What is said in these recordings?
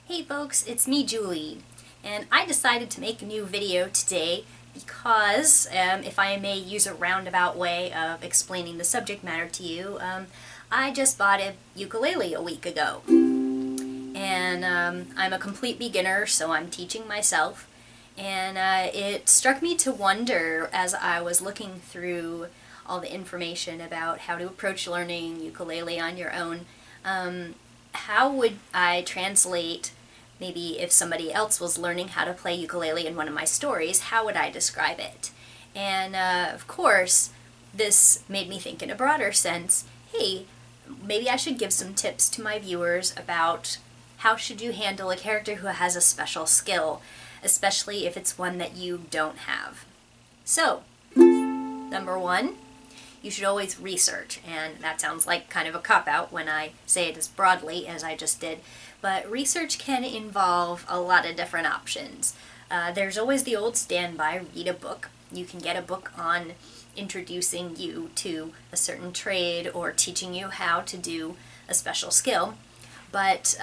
Hey folks, it's me Julie, and I decided to make a new video today because, if I may use a roundabout way of explaining the subject matter to you, I just bought a ukulele a week ago. And I'm a complete beginner, so I'm teaching myself. And it struck me to wonder as I was looking through all the information about how to approach learning ukulele on your own, how would I translate, maybe if somebody else was learning how to play ukulele in one of my stories, how would I describe it? And of course, this made me think in a broader sense, hey, maybe I should give some tips to my viewers about how should you handle a character who has a special skill, especially if it's one that you don't have. So, number one, you should always research, and that sounds like kind of a cop-out when I say it as broadly as I just did, but research can involve a lot of different options. There's always the old standby, read a book. You can get a book on introducing you to a certain trade or teaching you how to do a special skill, but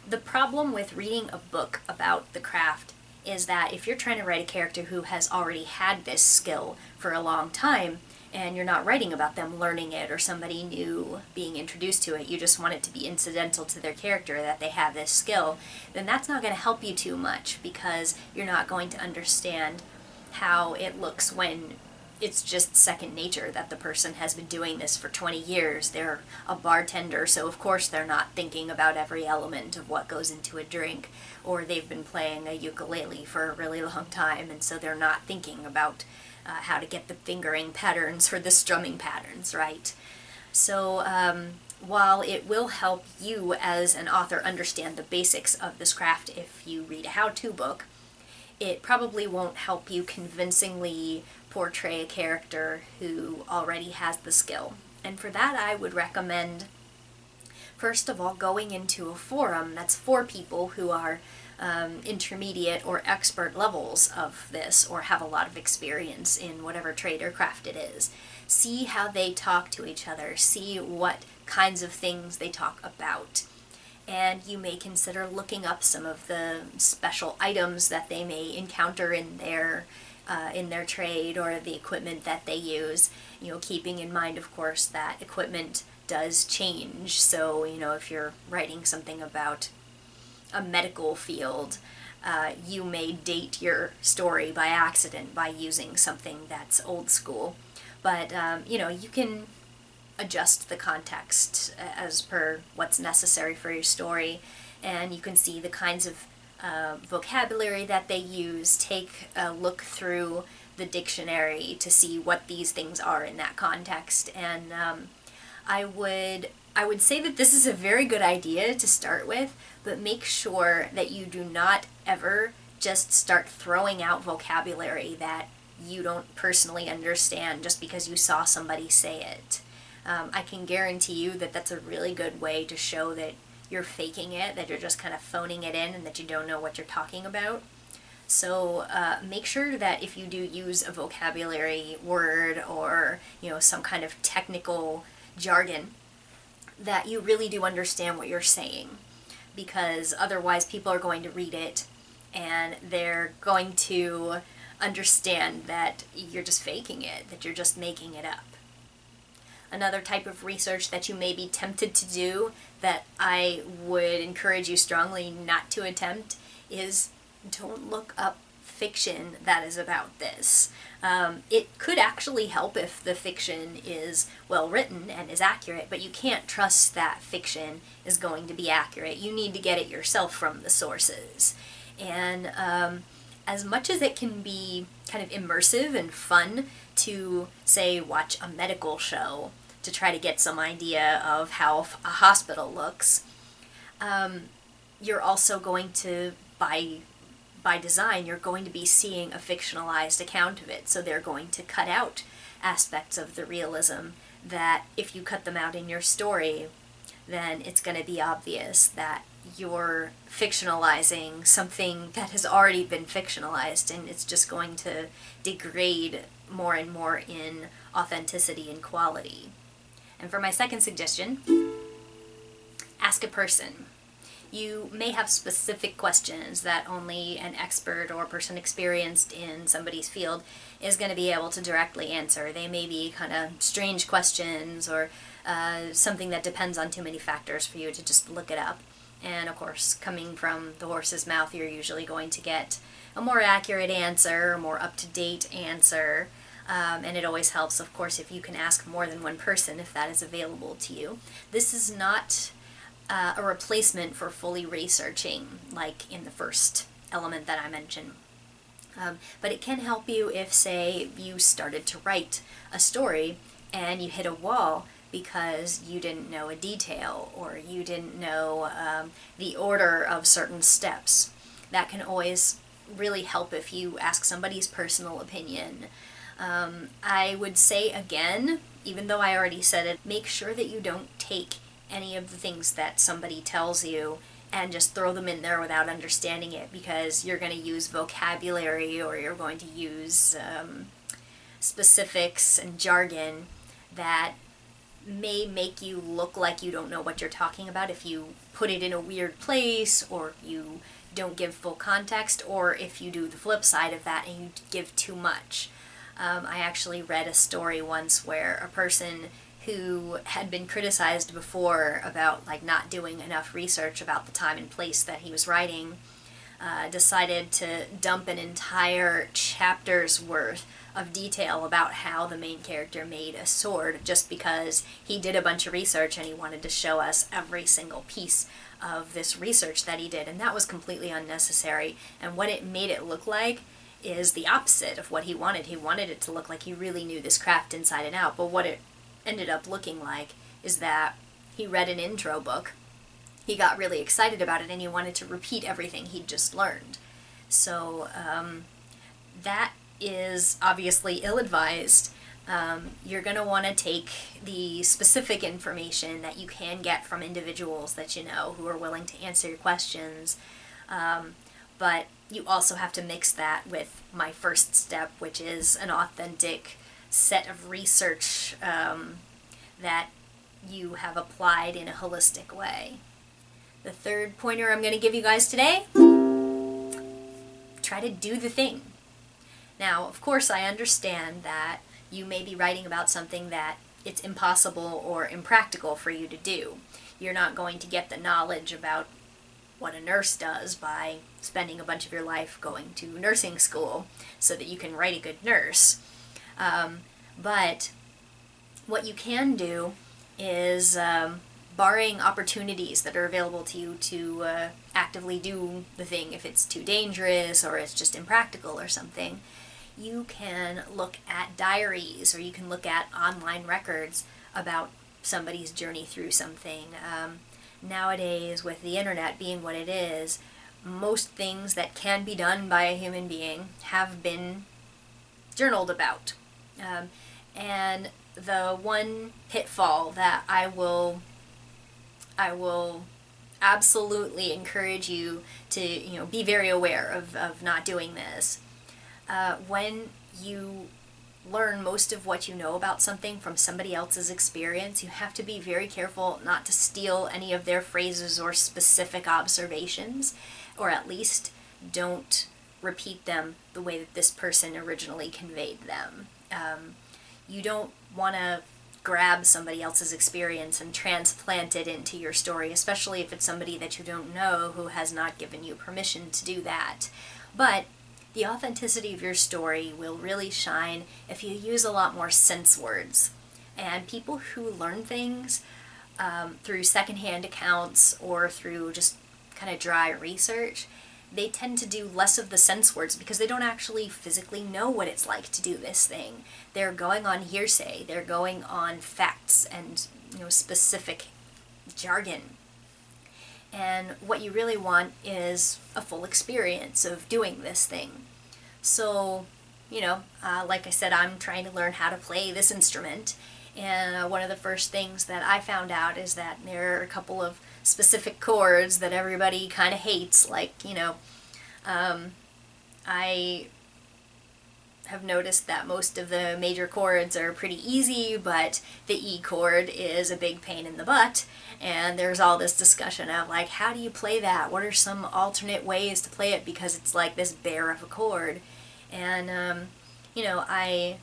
the problem with reading a book about the craft is that if you're trying to write a character who has already had this skill for a long time, and you're not writing about them learning it or somebody new being introduced to it, you just want it to be incidental to their character that they have this skill, then that's not going to help you too much because you're not going to understand how it looks when it's just second nature that the person has been doing this for 20 years. They're a bartender, so of course they're not thinking about every element of what goes into a drink, or they've been playing a ukulele for a really long time, and so they're not thinking about how to get the fingering patterns or the strumming patterns right. So while it will help you as an author understand the basics of this craft if you read a how-to book, it probably won't help you convincingly portray a character who already has the skill. And for that I would recommend, first of all, going into a forum that's for people who are intermediate or expert levels of this or have a lot of experience in whatever trade or craft it is. See how they talk to each other, see what kinds of things they talk about, and you may consider looking up some of the special items that they may encounter in their trade or the equipment that they use, keeping in mind, of course, that equipment does change. So, if you're writing something about a medical field, you may date your story by accident by using something that's old school. But, you can adjust the context as per what's necessary for your story, and you can see the kinds of vocabulary that they use. Take a look through the dictionary to see what these things are in that context, and I would say that this is a very good idea to start with, but make sure that you do not ever just start throwing out vocabulary that you don't personally understand just because you saw somebody say it. I can guarantee you that that's a really good way to show that you're faking it, that you're just kind of phoning it in and that you don't know what you're talking about. So make sure that if you do use a vocabulary word or some kind of technical jargon, that you really do understand what you're saying, because otherwise people are going to read it and they're going to understand that you're just faking it, that you're just making it up. Another type of research that you may be tempted to do that I would encourage you strongly not to attempt is don't look up fiction that is about this. It could actually help if the fiction is well written and is accurate, but you can't trust that fiction is going to be accurate. You need to get it yourself from the sources. And as much as it can be kind of immersive and fun to, say, watch a medical show to try to get some idea of how a hospital looks, you're also going to, by design, you're going to be seeing a fictionalized account of it, so they're going to cut out aspects of the realism that if you cut them out in your story, then it's going to be obvious that you're fictionalizing something that has already been fictionalized, and it's just going to degrade more and more in authenticity and quality. And for my second suggestion, ask a person. you may have specific questions that only an expert or person experienced in somebody's field is going to be able to directly answer. They may be kind of strange questions or something that depends on too many factors for you to just look it up. And of course, coming from the horse's mouth, you're usually going to get a more accurate answer, a more up-to-date answer. And it always helps, of course, if you can ask more than one person if that is available to you. This is not a replacement for fully researching, like in the first element that I mentioned. But it can help you if, say, you started to write a story and you hit a wall because you didn't know a detail or you didn't know the order of certain steps. That can always really help if you ask somebody's personal opinion. I would say again, even though I already said it, make sure that you don't take any of the things that somebody tells you and just throw them in there without understanding it, because you're going to use vocabulary or you're going to use specifics and jargon that may make you look like you don't know what you're talking about if you put it in a weird place or you don't give full context, or if you do the flip side of that and you give too much. I actually read a story once where a person who had been criticized before about not doing enough research about the time and place that he was writing decided to dump an entire chapter's worth of detail about how the main character made a sword, just because he did a bunch of research and he wanted to show us every single piece of this research that he did, and that was completely unnecessary. And what it made it look like is the opposite of what he wanted. He wanted it to look like he really knew this craft inside and out, but what it ended up looking like is that he read an intro book, he got really excited about it, and he wanted to repeat everything he'd just learned. So that is obviously ill-advised. You're going to want to take the specific information that you can get from individuals that you know who are willing to answer your questions, but you also have to mix that with my first step, which is an authentic set of research that you have applied in a holistic way. The third pointer I'm going to give you guys today: try to do the thing. Now, of course, I understand that you may be writing about something that it's impossible or impractical for you to do. You're not going to get the knowledge about what a nurse does by spending a bunch of your life going to nursing school so that you can write a good nurse. But what you can do is, barring opportunities that are available to you to actively do the thing, if it's too dangerous or it's just impractical or something, you can look at diaries or you can look at online records about somebody's journey through something. Nowadays, with the internet being what it is, most things that can be done by a human being have been journaled about. And the one pitfall that I will absolutely encourage you to be very aware of not doing this. When you learn most of what you know about something from somebody else's experience, you have to be very careful not to steal any of their phrases or specific observations, or at least don't repeat them the way that this person originally conveyed them. You don't want to grab somebody else's experience and transplant it into your story, especially if it's somebody that you don't know who has not given you permission to do that. But the authenticity of your story will really shine if you use a lot more sense words. And people who learn things through secondhand accounts or through just kind of dry research, they tend to do less of the sense words because they don't actually physically know what it's like to do this thing. They're going on hearsay, they're going on facts and specific jargon. And what you really want is a full experience of doing this thing. So, like I said, I'm trying to learn how to play this instrument, and one of the first things that I found out is that there are a couple of specific chords that everybody kind of hates, like, I have noticed that most of the major chords are pretty easy, but the E chord is a big pain in the butt, and there's all this discussion of like, how do you play that? What are some alternate ways to play it, because it's like this bear of a chord? And you know, I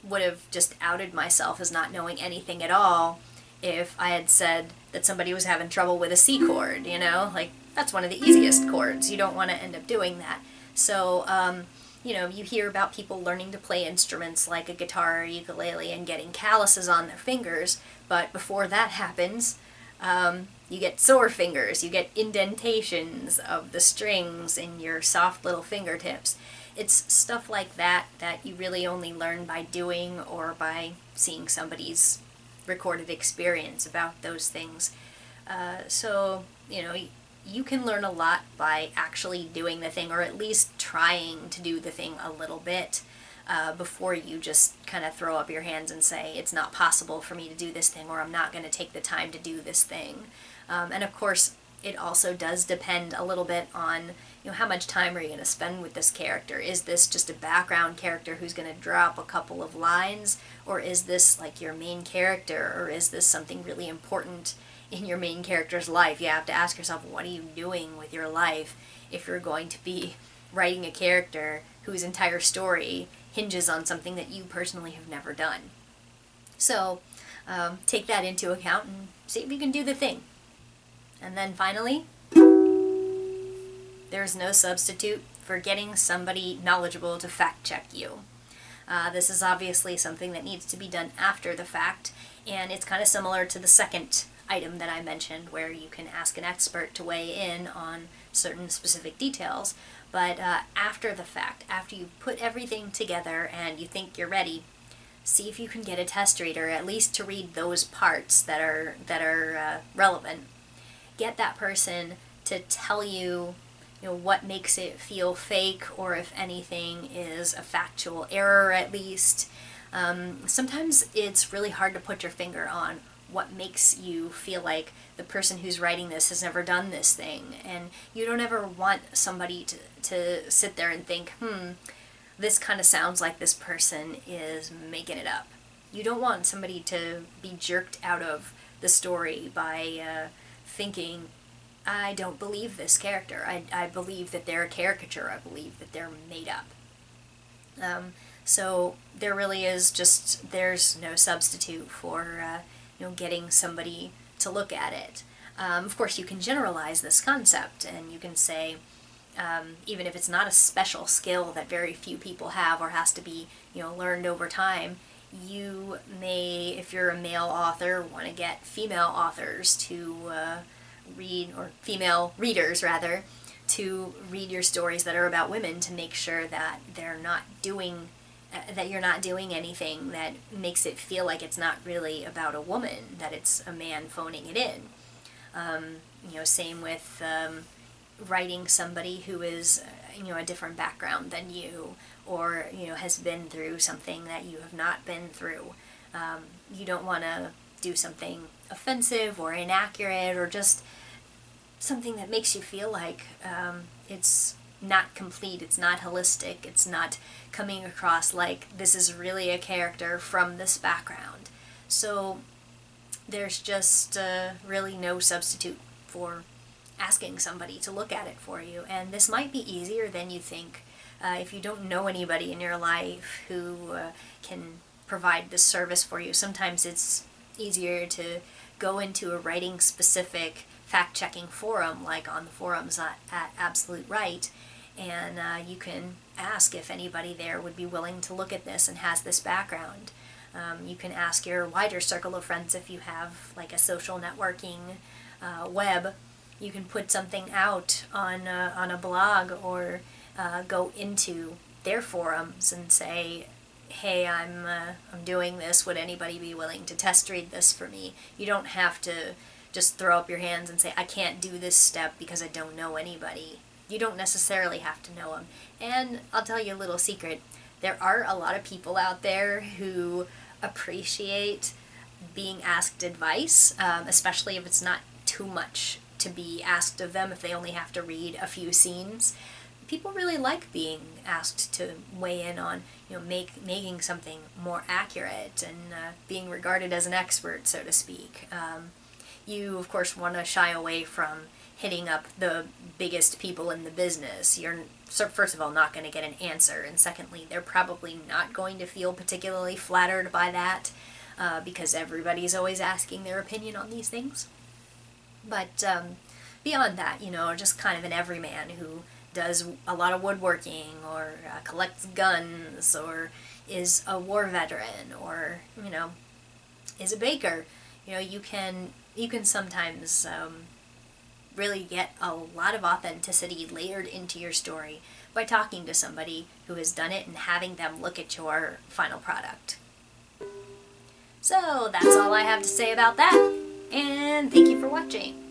would have just outed myself as not knowing anything at all if I had said that somebody was having trouble with a C chord, you know? Like, that's one of the easiest chords. You don't want to end up doing that. So, you know, you hear about people learning to play instruments like a guitar or ukulele and getting calluses on their fingers, but before that happens, you get sore fingers, you get indentations of the strings in your soft little fingertips. It's stuff like that that you really only learn by doing or by seeing somebody's recorded experience about those things. So, you know, you can learn a lot by actually doing the thing, or at least trying to do the thing a little bit, before you just kind of throw up your hands and say, it's not possible for me to do this thing, or I'm not going to take the time to do this thing. And of course, it also does depend a little bit on, you know, how much time are you going to spend with this character? Is this just a background character who's going to drop a couple of lines, or is this like your main character, or is this something really important in your main character's life? You have to ask yourself, what are you doing with your life if you're going to be writing a character whose entire story hinges on something that you personally have never done? So take that into account and see if you can do the thing. And then finally, there's no substitute for getting somebody knowledgeable to fact check you. This is obviously something that needs to be done after the fact, and it's kind of similar to the second item that I mentioned, where you can ask an expert to weigh in on certain specific details. But after the fact, after you put everything together and you think you're ready, see if you can get a test reader, at least to read those parts that are relevant. Get that person to tell you, you know, what makes it feel fake, or if anything is a factual error at least. Sometimes it's really hard to put your finger on what makes you feel like the person who's writing this has never done this thing, and you don't ever want somebody to sit there and think, this kind of sounds like this person is making it up. You don't want somebody to be jerked out of the story by thinking, I don't believe this character. I believe that they're a caricature. I believe that they're made up. So there really is just, there's no substitute for you know, getting somebody to look at it. Of course, you can generalize this concept, and you can say, even if it's not a special skill that very few people have or has to be, you know, learned over time, you may, if you're a male author, want to get female authors to read, or female readers rather, to read your stories that are about women, to make sure that they're not doing that you're not doing anything that makes it feel like it's not really about a woman, that it's a man phoning it in. You know, same with writing somebody who is, you know, a different background than you, or, you know, has been through something that you have not been through. You don't want to do something offensive or inaccurate, or just something that makes you feel like it's not complete, it's not holistic, it's not coming across like this is really a character from this background. So there's just really no substitute for asking somebody to look at it for you, and this might be easier than you think. If you don't know anybody in your life who can provide this service for you, sometimes it's easier to go into a writing specific fact-checking forum, like on the forums at Absolute Right, and you can ask if anybody there would be willing to look at this and has this background. You can ask your wider circle of friends if you have like a social networking web. You can put something out on a blog, or go into their forums and say, hey, I'm doing this, would anybody be willing to test read this for me? You don't have to just throw up your hands and say, I can't do this step because I don't know anybody. You don't necessarily have to know them. And I'll tell you a little secret. There are a lot of people out there who appreciate being asked advice, especially if it's not too much to be asked of them, if they only have to read a few scenes. people really like being asked to weigh in on, making something more accurate and being regarded as an expert, so to speak. You, of course, want to shy away from hitting up the biggest people in the business. You're, so first of all, not going to get an answer, and secondly, they're probably not going to feel particularly flattered by that, because everybody's always asking their opinion on these things. But beyond that, just kind of an everyman who does a lot of woodworking, or collects guns, or is a war veteran, or, is a baker. You can sometimes really get a lot of authenticity layered into your story by talking to somebody who has done it and having them look at your final product. So that's all I have to say about that, and thank you for watching.